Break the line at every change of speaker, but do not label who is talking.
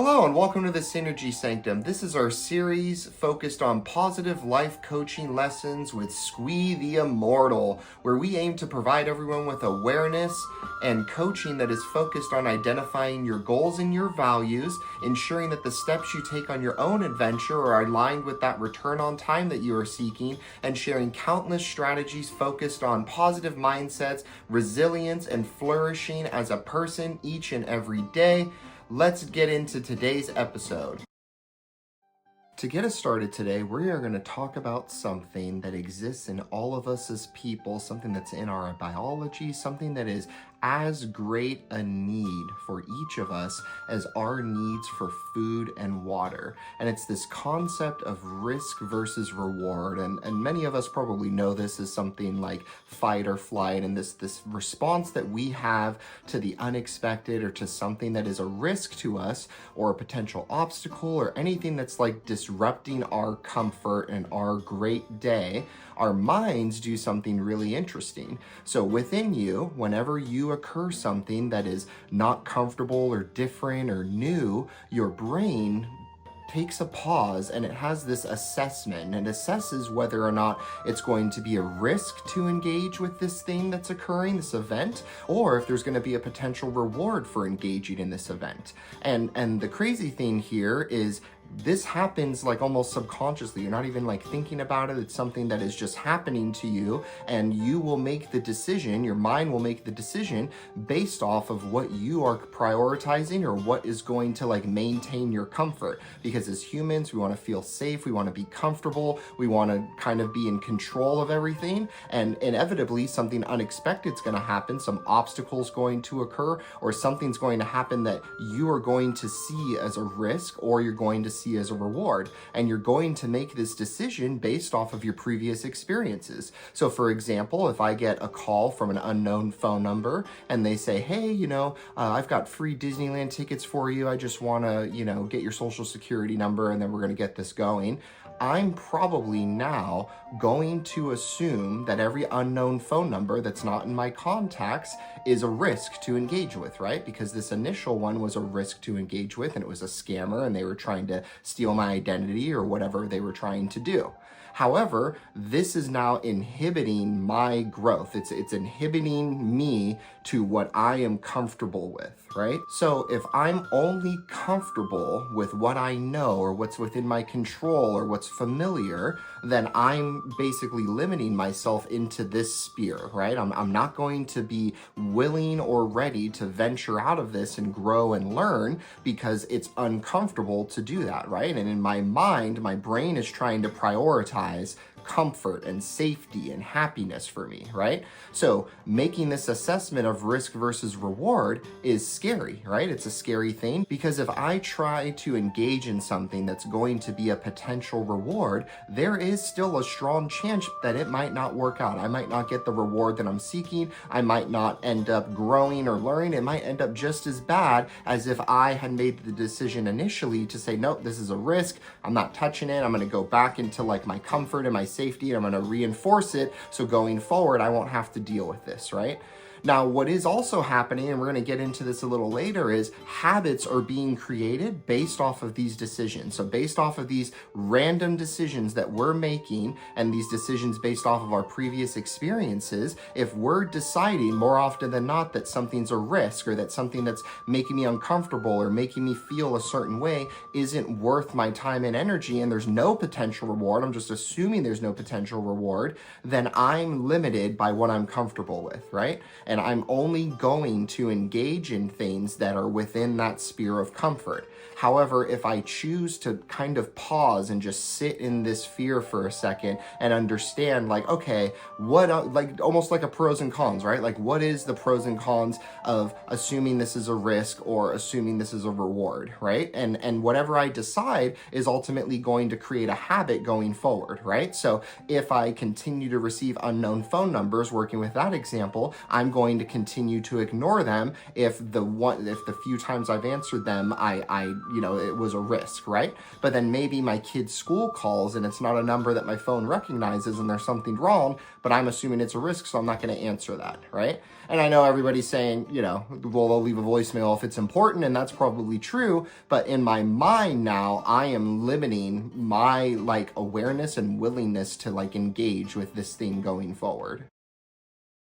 Hello and welcome to the Synergy Sanctum. This is our series focused on positive life coaching lessons with Squee the Immortal, where we aim to provide everyone with awareness and coaching that is focused on identifying your goals and your values, ensuring that the steps you take on your own adventure are aligned with that return on time that you are seeking, and sharing countless strategies focused on positive mindsets, resilience, and flourishing as a person each and every day. Let's get into today's episode. To get us started today, we are going to talk about something that exists in all of us as people, something that's in our biology, something that is as great a need for each of us as our needs for food and water. And it's this concept of risk versus reward. And many of us probably know this as something like fight or flight, and this response that we have to the unexpected or to something that is a risk to us or a potential obstacle or anything that's like disrupting our comfort and our great day. Our minds do something really interesting. So within you, whenever you occur something that is not comfortable or different or new, your brain takes a pause and it has this assessment and assesses whether or not it's going to be a risk to engage with this thing that's occurring, this event, or if there's going to be a potential reward for engaging in this event. And the crazy thing here is this happens like almost subconsciously. You're not even like thinking about it. It's something that is just happening to you, and you will make the decision, your mind will make the decision based off of what you are prioritizing or what is going to like maintain your comfort. Because as humans, we want to feel safe, we want to be comfortable, we want to kind of be in control of everything, and inevitably something unexpected is going to happen, some obstacle's going to occur, or something's going to happen that you are going to see as a risk or you're going to see as a reward, and you're going to make this decision based off of your previous experiences. So for example, if I get a call from an unknown phone number and they say, hey, I've got free Disneyland tickets for you, I just want to, get your social security number and then we're going to get this going, I'm probably now going to assume that every unknown phone number that's not in my contacts is a risk to engage with, right? Because this initial one was a risk to engage with, and it was a scammer and they were trying to steal my identity or whatever they were trying to do. However, this is now inhibiting my growth. It's inhibiting me to what I am comfortable with, right? So if I'm only comfortable with what I know or what's within my control or what's familiar, then I'm basically limiting myself into this sphere, right? I'm not going to be willing or ready to venture out of this and grow and learn because it's uncomfortable to do that, right? And in my mind, my brain is trying to prioritize comfort and safety and happiness for me, right? So making this assessment of risk versus reward is scary, right? It's a scary thing because if I try to engage in something that's going to be a potential reward, there is still a strong chance that it might not work out. I might not get the reward that I'm seeking. I might not end up growing or learning. It might end up just as bad as if I had made the decision initially to say, nope, this is a risk. I'm not touching it. I'm going to go back into like my comfort and my safety, and I'm going to reinforce it so going forward I won't have to deal with this, right? Now, what is also happening, and we're going to get into this a little later, is habits are being created based off of these decisions. So based off of these random decisions that we're making and these decisions based off of our previous experiences, if we're deciding more often than not that something's a risk or that something that's making me uncomfortable or making me feel a certain way isn't worth my time and energy and there's no potential reward, I'm just assuming there's no potential reward, then I'm limited by what I'm comfortable with, right? And I'm only going to engage in things that are within that sphere of comfort. However, if I choose to kind of pause and just sit in this fear for a second and understand like, okay, like almost like a pros and cons, right? Like what is the pros and cons of assuming this is a risk or assuming this is a reward, right? And whatever I decide is ultimately going to create a habit going forward, right? So if I continue to receive unknown phone numbers, working with that example, I'm going going to continue to ignore them if the few times I've answered them, it was a risk, right? But then maybe my kid's school calls and it's not a number that my phone recognizes and there's something wrong, but I'm assuming it's a risk, so I'm not going to answer that, right? And I know everybody's saying, well, they'll leave a voicemail if it's important, and that's probably true, but in my mind now, I am limiting my awareness and willingness to engage with this thing going forward.